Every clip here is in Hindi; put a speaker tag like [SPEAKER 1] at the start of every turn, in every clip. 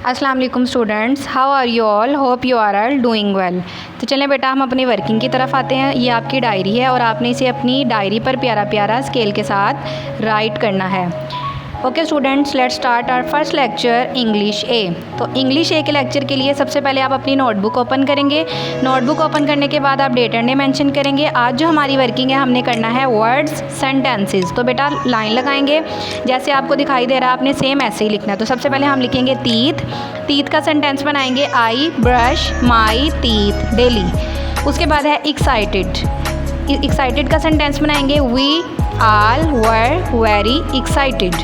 [SPEAKER 1] अस्सलाम वालेकुम students, how are you all, hope you are all doing well. तो चलें बेटा, हम अपनी वर्किंग की तरफ आते हैं। ये आपकी डायरी है और आपने इसे अपनी डायरी पर प्यारा प्यारा स्केल के साथ राइट करना है। Okay students, let's start our first lecture English A. तो इंग्लिश ए के लेक्चर के लिए सबसे पहले आप अपनी नोटबुक ओपन करेंगे। नोटबुक ओपन करने के बाद आप डेट एंड डे मेंशन करेंगे। आज जो हमारी वर्किंग है, हमने करना है वर्ड्स सेंटेंसेस। तो बेटा लाइन लगाएंगे, जैसे आपको दिखाई दे रहा है, आपने सेम ऐसे ही लिखना है। तो सबसे पहले हम लिखेंगे टीथ। टीथ का सेंटेंस बनाएंगे, I brush my teeth daily. उसके बाद है एक्साइटेड। एक्साइटेड का सेंटेंस बनाएंगे, we all were very excited.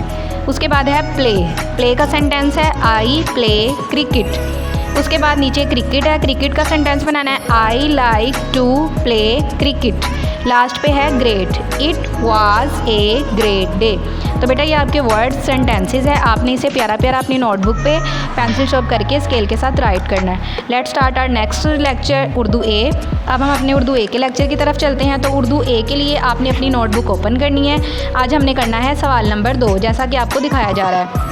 [SPEAKER 1] उसके बाद है प्ले। प्ले का सेंटेंस है, आई प्ले क्रिकेट। उसके बाद नीचे क्रिकेट है, क्रिकेट का सेंटेंस बनाना है, I like to play cricket. Last पे है great, it was a great day. तो बेटा ये आपके वर्ड्स सेंटेंसेस है, आपने इसे प्यारा प्यारा अपनी नोटबुक पे पेंसिल शॉर्प करके स्केल के साथ राइट करना है। Let's start our next lecture Urdu A. अब हम अपने उर्दू ए के लेक्चर की तरफ चलते हैं। तो उर्दू ए के लिए आपने अपनी नोटबुक ओपन करनी है। आज हमने करना है सवाल नंबर 2, जैसा कि आपको दिखाया जा रहा है।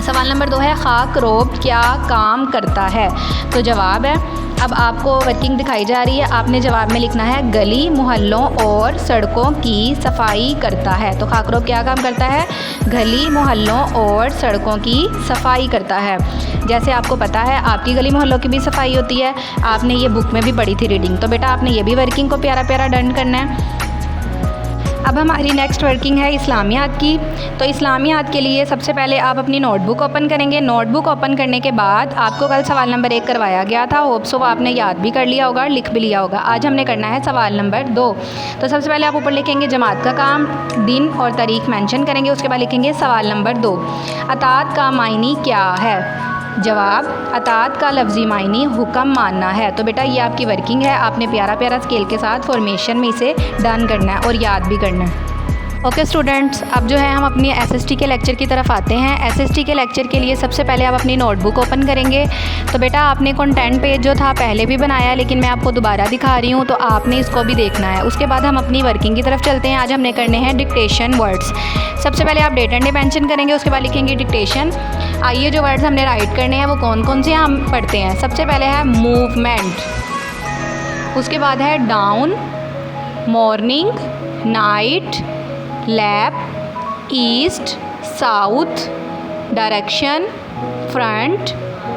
[SPEAKER 1] सवाल नंबर 2 है, खाक रोब क्या काम करता है। तो जवाब है, अब आपको वर्किंग दिखाई जा रही है, आपने जवाब में लिखना है गली मोहल्लों और सड़कों की सफाई करता है। तो खाकरोब क्या काम करता है, गली मोहल्लों और सड़कों की सफाई करता है। जैसे आपको पता है आपकी गली मोहल्लों की भी सफाई होती है, आपने ये बुक में भी पढ़ी थी रीडिंग। तो बेटा आपने ये भी वर्किंग को प्यारा प्यारा डन करना है। अब हमारी नेक्स्ट वर्किंग है इस्लामियात की। तो इस्लामियात के लिए सबसे पहले आप अपनी नोटबुक ओपन करेंगे। नोटबुक ओपन करने के बाद आपको कल सवाल नंबर 1 करवाया गया था, होप सो आपने याद भी कर लिया होगा, लिख भी लिया होगा। आज हमने करना है सवाल नंबर 2। तो सबसे पहले आप ऊपर लिखेंगे जमात का काम, दिन और तारीख मेंशन करेंगे। उसके बाद लिखेंगे सवाल नंबर 2, अतात का मायनी क्या है। जवाब, अतात का लफ्ज़ी मायनी हुक्म मानना है। तो बेटा ये आपकी वर्किंग है, आपने प्यारा प्यारा स्केल के साथ फॉर्मेशन में इसे डन करना है और याद भी करना है। ओके स्टूडेंट्स, अब जो है हम अपनी एसएसटी के लेक्चर की तरफ आते हैं। एसएसटी के लेक्चर के लिए सबसे पहले आप अपनी नोटबुक ओपन करेंगे। तो बेटा आपने कंटेंट पेज जो था पहले भी बनाया है, लेकिन मैं आपको दोबारा दिखा रही हूँ, तो आपने इसको भी देखना है। उसके बाद हम अपनी वर्किंग की तरफ चलते हैं। आज हमने करने हैं डिक्टेशन वर्ड्स। सबसे पहले आप डेट एंड डे मेंशन करेंगे, उसके बाद लिखेंगे डिक्टेशन। आइए जो वर्ड्स हमने राइट करने हैं वो कौन कौन से हम पढ़ते हैं। सबसे पहले है मूवमेंट, उसके बाद है down, morning, night, lap, east, south, direction, front,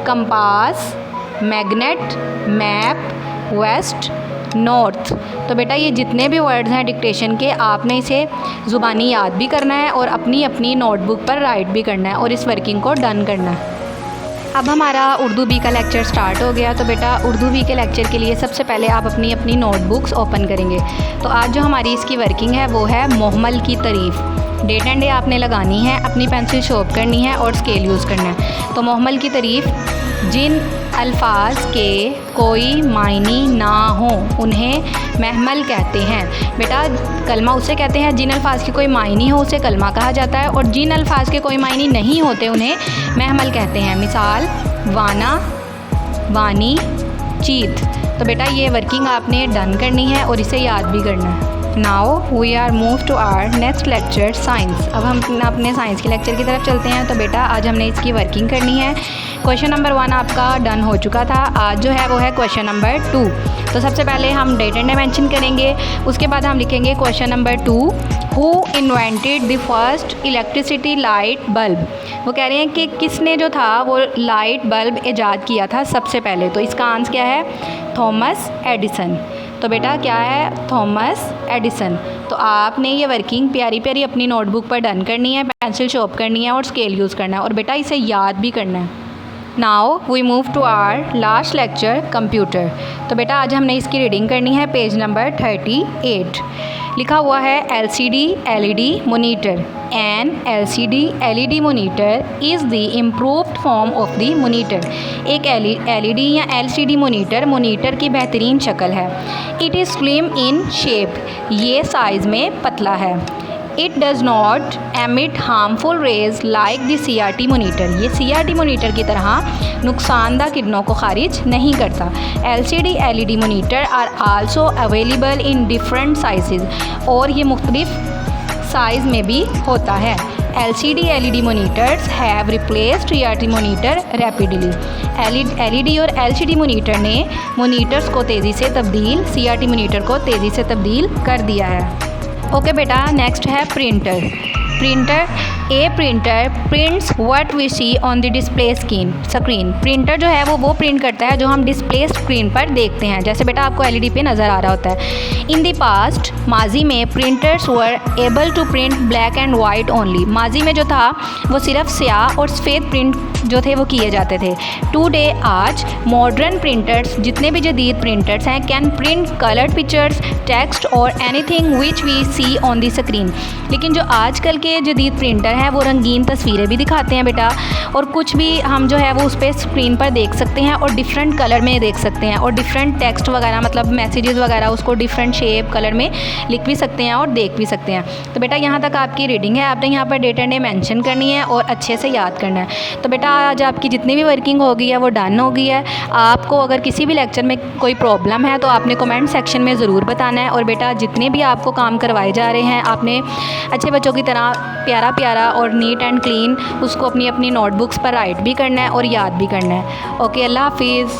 [SPEAKER 1] compass, magnet, map, west, north. तो बेटा ये जितने भी वर्ड्स हैं डिक्टेशन के, आपने इसे ज़ुबानी याद भी करना है और अपनी अपनी नोटबुक पर राइट भी करना है और इस वर्किंग को डन करना है। अब हमारा उर्दू बी का लेक्चर स्टार्ट हो गया। तो बेटा उर्दू बी के लेक्चर के लिए सबसे पहले आप अपनी अपनी नोटबुक्स ओपन करेंगे। तो आज जो हमारी इसकी वर्किंग है वो है मोहम्मल की तारीफ़। डेट एंड डे आपने लगानी है, अपनी पेंसिल शॉर्प करनी है और स्केल यूज़ करना है। तो मोहम्मल की तारीफ़, जिन अल्फाज के कोई मायनी ना हो उन्हें महमल कहते हैं। बेटा कलमा उसे कहते हैं जिन अल्फाज की कोई मायनी हो उसे कलमा कहा जाता है, और जिन अल्फाज के कोई मायनी नहीं होते उन्हें महमल कहते हैं। मिसाल वाना, वानी, चीत। तो बेटा ये वर्किंग आपने डन करनी है और इसे याद भी करना है। Now we are move to our next lecture science. अब हम अपने साइंस के लेक्चर की तरफ चलते हैं। तो बेटा आज हमने इसकी वर्किंग करनी है। क्वेश्चन नंबर 1 आपका डन हो चुका था, आज जो है वो है क्वेश्चन नंबर 2। तो सबसे पहले हम डेट एंड डे मेंशन करेंगे, उसके बाद हम लिखेंगे question number 2, who invented the first electricity light bulb. वो कह रहे हैं कि किसने जो था वो लाइट बल्ब ईजाद किया था सबसे पहले। तो इसका आंसर क्या है, थॉमस एडिसन। तो बेटा क्या है, थॉमस एडिसन। तो आपने ये वर्किंग प्यारी प्यारी अपनी नोटबुक पर डन करनी है, पेंसिल शॉर्प करनी है और स्केल यूज़ करना है और बेटा इसे याद भी करना है। Now we move to our last lecture computer. तो बेटा आज हमने इसकी रीडिंग करनी है, पेज नंबर 38। लिखा हुआ है LCD LED monitor। An LCD LED monitor is the improved form of the monitor। एक LED या LCD मोनीटर की बेहतरीन शक्ल है। It is slim in shape, ये साइज़ में पतला है। It does not emit harmful rays like the CRT monitor। ये CRT monitor की तरह नुकसानदा किरणों को खारिज नहीं करता। LCD LED monitor are also available in different sizes, और ये मुख्तलिफ साइज़ में भी होता है। LCD LED monitors have replaced CRT monitor rapidly. LED और LCD मॉनिटर ने मॉनिटर्स को तेज़ी से तब्दील CRT मॉनिटर को तेज़ी से तब्दील कर दिया है। ओके बेटा, नेक्स्ट है printer. Printer prints what we see on the display screen. Printer जो है वो प्रिंट करता है जो हम डिस्प्ले स्क्रीन पर देखते हैं। जैसे बेटा आपको LED पे नज़र आ रहा होता है। इन द पास्ट, माजी में printers were able to print black and white only. माजी में जो था वो सिर्फ स्याह और सफ़ेद प्रिंट जो थे वो किए जाते थे। टुडे, आज मॉडर्न प्रिंटर्स, जितने भी जदीद प्रिंटर्स हैं, can print coloured pictures, text और anything which we see on the screen. लेकिन जो आजकल के जदीद प्रिंटर हैं वो रंगीन तस्वीरें भी दिखाते हैं बेटा, और कुछ भी हम जो है वो उस पर स्क्रीन पर देख सकते हैं और डिफरेंट कलर में देख सकते हैं, और डिफरेंट टेक्स्ट वगैरह मतलब मैसेजेस वगैरह उसको डिफरेंट शेप कलर में लिख भी सकते हैं और देख भी सकते हैं। तो बेटा यहाँ तक आपकी रीडिंग है, आपने यहाँ पर डेट एंड डे मेंशन करनी है और अच्छे से याद करना है। तो बेटा आज आपकी जितनी भी वर्किंग हो गई है वो डन हो गई है। आपको अगर किसी भी लेक्चर में कोई प्रॉब्लम है तो आपने कमेंट सेक्शन में ज़रूर बताना है। और बेटा जितने भी आपको काम करवाए जा रहे हैं आपने अच्छे बच्चों की तरह प्यारा प्यारा और नीट एंड क्लीन उसको अपनी अपनी नोटबुक्स पर राइट भी करना है और याद भी करना है। ओके, अल्लाह हाफिज़।